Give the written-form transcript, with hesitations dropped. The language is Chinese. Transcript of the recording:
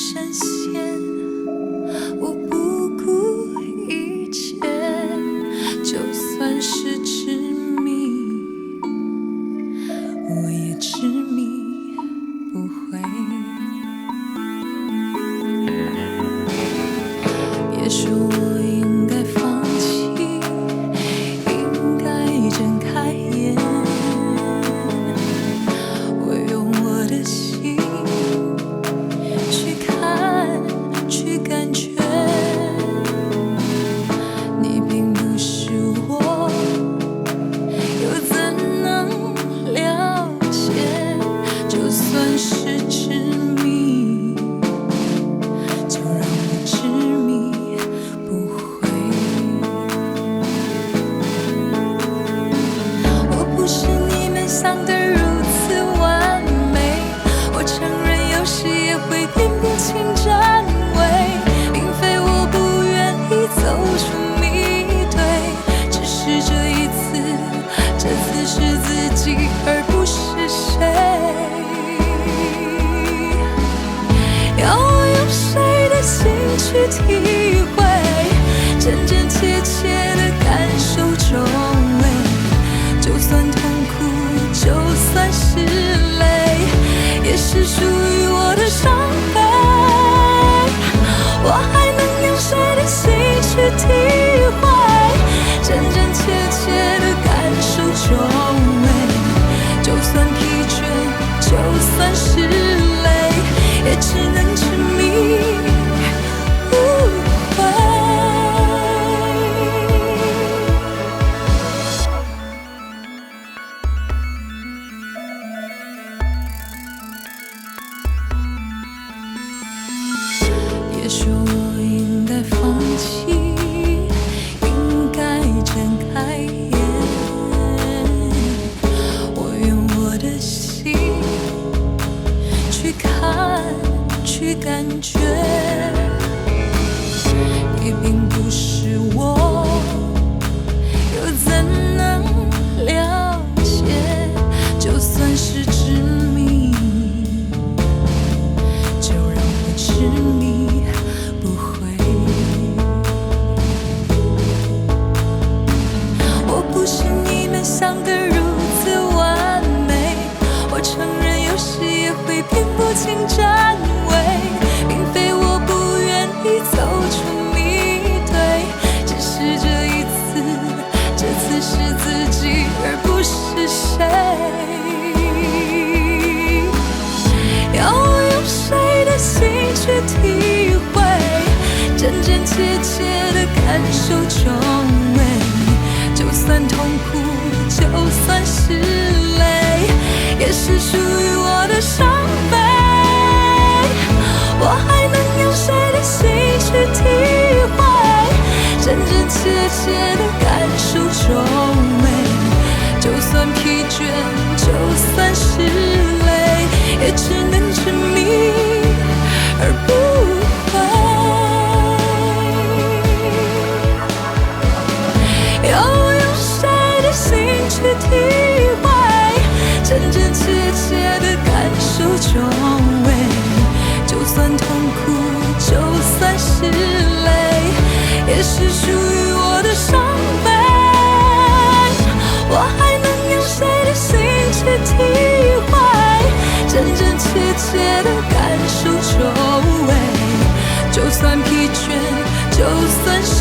深陷，我不顾一切，就算是执迷，我也执迷不悔。别说我应该放弃，应该睁开眼，我用我的心去看，去感觉，你并不是我，又怎能了解？就算是执迷，就让我执迷不悔。我不是你们想的如此完美，我承认有时也会偏偏情占位，并非我不愿意走出迷堆，只是这一次，这次是自己而不是谁。要我用谁的心去体会，真真切切的感受中味，就算痛苦，就算是泪，也是属于我的伤悲。我还能用谁的心去体会，真真切切的感受中味，就算疲倦，就算是累，也只能执迷不悔。别说我应该放弃，应该睁开眼，我用我的心去看，去感觉，你并不是我，又怎能了解？就算是执迷，就让我执迷不悔。我不是你们想的如此完美，我承认有时也会偏不经占位，并非我不愿意走出迷堆，只是这一次，这次是自己而不是谁。要我用谁的心去体会，真真切切的感受中味，就算痛苦，就算是累，也是属于我的伤悲。我还能用谁的心去体会，真真切切的感受中味，就算疲倦，就算是累，也只能执迷而不悔。要我用谁的心去体会，真真切切的感受中味，就算痛苦，就算是累，也是属于我的伤悲。我还能用谁的心去体会，真真切切的感受中味，就算疲倦，就算是